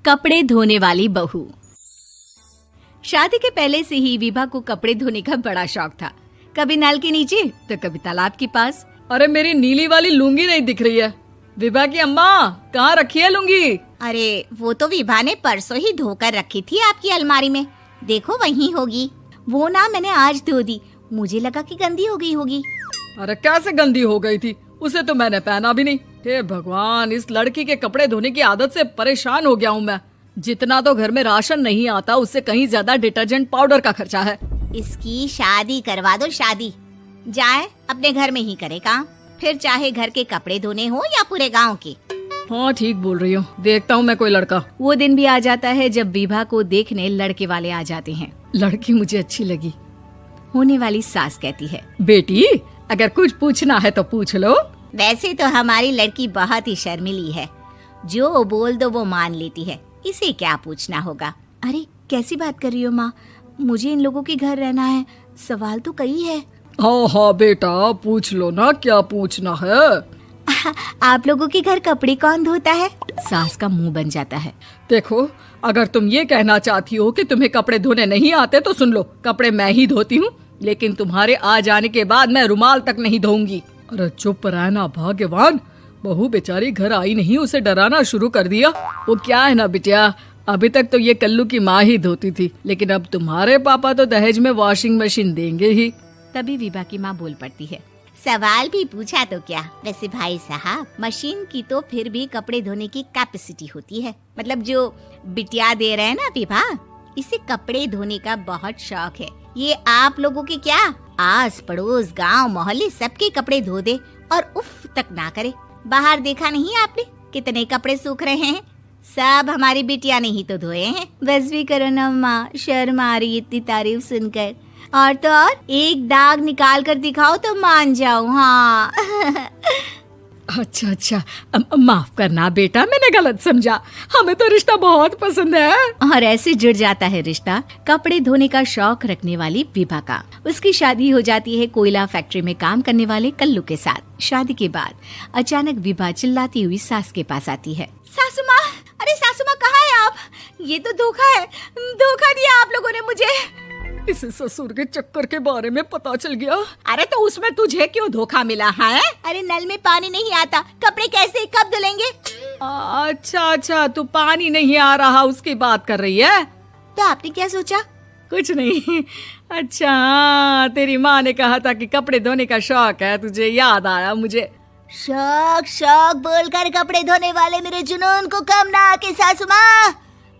कपड़े धोने वाली बहू। शादी के पहले से ही विभा को कपड़े धोने का बड़ा शौक था। कभी नल के नीचे तो कभी तालाब के पास। अरे मेरी नीली वाली लुंगी नहीं दिख रही है। विभा की अम्मा, कहाँ रखी है लुंगी? अरे वो तो विभा ने परसों ही धोकर रखी थी आपकी अलमारी में, देखो वहीं होगी। वो ना मैंने आज धो दी, मुझे लगा कि गंदी हो गई होगी। अरे कैसे गंदी हो गई थी? उसे तो मैंने पहना भी नहीं। हे भगवान, इस लड़की के कपड़े धोने की आदत से परेशान हो गया हूँ मैं। जितना तो घर में राशन नहीं आता, उससे कहीं ज्यादा डिटर्जेंट पाउडर का खर्चा है। इसकी शादी करवा दो, शादी जाए अपने घर में ही करे काम, फिर चाहे घर के कपड़े धोने हो या पूरे गांव के। हाँ ठीक बोल रही हूँ, देखता हूँ मैं कोई लड़का। वो दिन भी आ जाता है जब विभा को देखने लड़के वाले आ जाते हैं। लड़की मुझे अच्छी लगी। होने वाली सास कहती है, बेटी अगर कुछ पूछना है तो पूछ लो। वैसे तो हमारी लड़की बहुत ही शर्मीली है, जो बोल दो वो मान लेती है, इसे क्या पूछना होगा। अरे कैसी बात कर रही हो माँ, मुझे इन लोगों के घर रहना है, सवाल तो कई है। हाँ हाँ बेटा, पूछ लो ना, क्या पूछना है। आप लोगों के घर कपड़े कौन धोता है? सास का मुंह बन जाता है। देखो, अगर तुम ये कहना चाहती हो कि तुम्हें कपड़े धोने नहीं आते तो सुन लो, कपड़े मैं ही धोती हूँ, लेकिन तुम्हारे आ जाने के बाद मैं रुमाल तक नहीं धोऊंगी। अरे चुप रहना भाग्यवान, बहू बेचारी घर आई नहीं, उसे डराना शुरू कर दिया। वो क्या है ना बिटिया, अभी तक तो ये कल्लू की माँ ही धोती थी, लेकिन अब तुम्हारे पापा तो दहेज में वॉशिंग मशीन देंगे ही। तभी विभा की माँ बोल पड़ती है, सवाल भी पूछा तो क्या। वैसे भाई साहब, मशीन की तो फिर भी कपड़े धोने की कैपेसिटी होती है। मतलब जो बिटिया दे रहे हैं ना विभा, इसे कपड़े धोने का बहुत शौक है। ये आप लोगों के क्या, आस पड़ोस गांव मोहल्ले सबके कपड़े धो दे और उफ तक ना करे। बाहर देखा नहीं आपने कितने कपड़े सूख रहे हैं? सब हमारी बिटिया ने ही तो धोए हैं। बस भी करो ना माँ, शर्म आ रही इतनी तारीफ सुनकर। और तो और एक दाग निकाल कर दिखाओ तो मान जाऊं। हाँ अच्छा, माफ करना बेटा, मैंने गलत समझा। हमें तो रिश्ता बहुत पसंद है। और ऐसे जुड़ जाता है रिश्ता कपड़े धोने का शौक रखने वाली विभा का। उसकी शादी हो जाती है कोयला फैक्ट्री में काम करने वाले कल्लू के साथ। शादी के बाद अचानक विभा चिल्लाती हुई सास के पास आती है। सासू माँ, अरे सासू माँ कहाँ है आप? ये तो धोखा है, धोखा दिया आप लोगों ने मुझे। इसे ससुर के चक्कर के बारे में पता चल गया। अरे तो उसमें तुझे क्यों धोखा मिला है? अरे नल में पानी नहीं आता, कपड़े कैसे कब धुलेंगे? अच्छा, तू पानी नहीं आ रहा उसकी बात कर रही है। तो आपने क्या सोचा? कुछ नहीं। अच्छा, तेरी माँ ने कहा था कि कपड़े धोने का शौक है तुझे, याद आया मुझे। शौक बोलकर कपड़े धोने वाले मेरे जुनून को कम ना आके सासू माँ,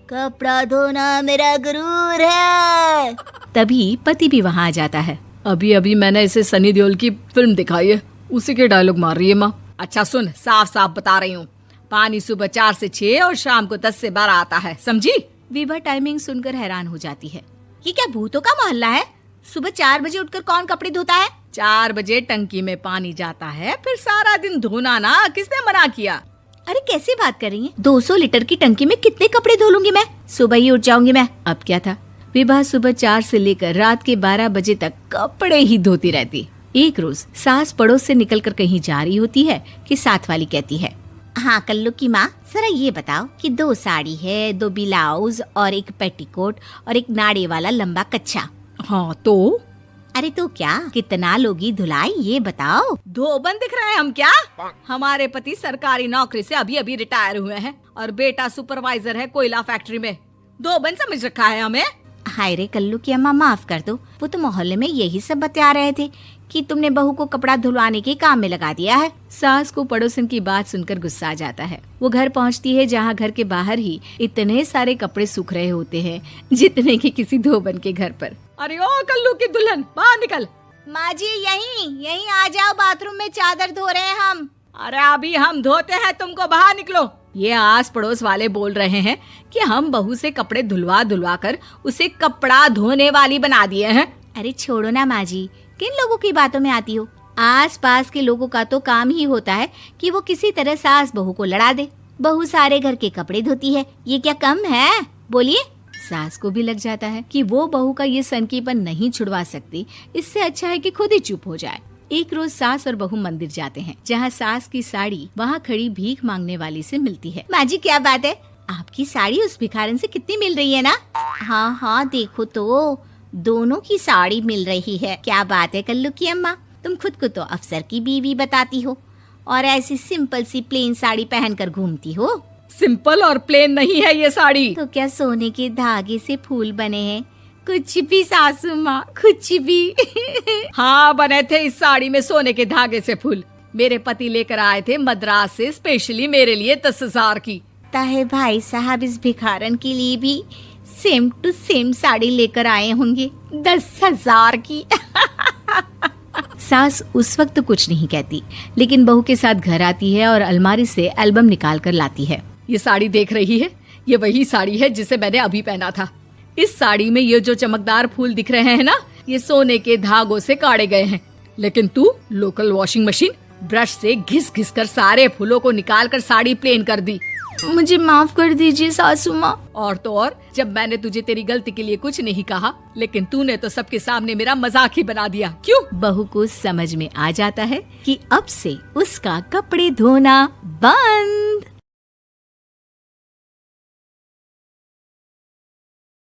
कपड़ा धोना मेरा गुरूर है। तभी पति भी वहाँ आ जाता है। अभी मैंने इसे सनी देओल की फिल्म दिखाई है, उसी के डायलॉग मार रही है माँ। अच्छा सुन, साफ साफ बता रही हूँ, पानी सुबह 4 से 6 और शाम को 10 से 12 आता है, समझी? विभा टाइमिंग सुनकर हैरान हो जाती है। ये क्या भूतों का मोहल्ला है? सुबह 4 बजे उठकर कौन कपड़े धोता है? 4 बजे टंकी में पानी जाता है, फिर सारा दिन धोना ना, किसने मना किया? अरे कैसी बात कर रही हैं? 200 लीटर की टंकी में कितने कपड़े धो लूंगी मैं? सुबह ही उठ जाऊंगी मैं। अब क्या था, विभा सुबह 4 से लेकर रात के 12 बजे तक कपड़े ही धोती रहती। एक रोज सास पड़ोस से निकलकर कहीं जा रही होती है कि साथ वाली कहती है, हाँ कल्लू की माँ, जरा ये बताओ कि 2 साड़ी है, 2 ब्लाउज और एक पेटीकोट और एक नाड़े वाला लंबा कच्छा। हाँ तो? अरे तो क्या, कितना लोगी धुलाई ये बताओ। धोबन दिख रहे हैं हम क्या? हमारे पति सरकारी नौकरी से अभी रिटायर हुए हैं और बेटा सुपरवाइजर है कोयला फैक्ट्री में। धोबन समझ रखा है हमें? हाय रे कल्लू की अम्मा, माफ कर दो, वो तो मोहल्ले में यही सब बता रहे थे कि तुमने बहू को कपड़ा धुलवाने के काम में लगा दिया है। सास को पड़ोसन की बात सुनकर गुस्सा आ जाता है। वो घर पहुंचती है जहां घर के बाहर ही इतने सारे कपड़े सूख रहे होते हैं जितने कि किसी धोबन के घर पर। अरे ओ कल्लू की दुल्हन, बाहर निकल। माँ जी यहीं आ जाओ, बाथरूम में चादर धो रहे हैं हम। अरे अभी हम धोते हैं, तुमको बाहर निकलो। ये आस पड़ोस वाले बोल रहे हैं कि हम बहू से कपड़े धुलवा कर उसे कपड़ा धोने वाली बना दिए हैं। अरे छोड़ो ना माँ जी, किन लोगों की बातों में आती हो? आस पास के लोगों का तो काम ही होता है कि वो किसी तरह सास बहू को लड़ा दे। बहू सारे घर के कपड़े धोती है, ये क्या कम है? बोलिए। सास को भी लग जाता है कि वो बहू का ये सनकीपन नहीं छुड़वा सकती, इससे अच्छा है कि खुद ही चुप हो जाए। एक रोज सास और बहू मंदिर जाते हैं, जहाँ सास की साड़ी वहाँ खड़ी भीख मांगने वाली से मिलती है। माँ जी क्या बात है, आपकी साड़ी उस भिखारन से कितनी मिल रही है ना? हाँ हाँ देखो तो, दोनों की साड़ी मिल रही है। क्या बात है कल्लू की अम्मा, तुम खुद को तो अफसर की बीवी बताती हो और ऐसी सिंपल सी प्लेन साड़ी पहनकर घूमती हो। सिंपल और प्लेन नहीं है ये साड़ी। तो क्या सोने के धागे से फूल बने हैं? कुछ भी सासू माँ, कुछ भी। हाँ बने थे इस साड़ी में सोने के धागे से फूल। मेरे पति लेकर आए थे मद्रास से स्पेशली मेरे लिए 10,000 की। ताहे भाई साहब इस भिखारन के लिए भी सेम टू सेम साड़ी लेकर आए होंगे 10,000 की। सास उस वक्त तो कुछ नहीं कहती, लेकिन बहू के साथ घर आती है और अलमारी से एल्बम निकाल कर लाती है। ये साड़ी देख रही है, ये वही साड़ी है जिसे मैंने अभी पहना था। इस साड़ी में ये जो चमकदार फूल दिख रहे हैं ना, ये सोने के धागों से काढ़े गए हैं। लेकिन तू लोकल वॉशिंग मशीन ब्रश से घिस घिस कर सारे फूलों को निकाल कर साड़ी प्लेन कर दी। मुझे माफ कर दीजिए सासू माँ। और तो और, जब मैंने तुझे तेरी गलती के लिए कुछ नहीं कहा, लेकिन तूने तो सबके सामने मेरा मजाक ही बना दिया। क्यों? बहू को समझ में आ जाता है कि अब से उसका कपड़े धोना बंद।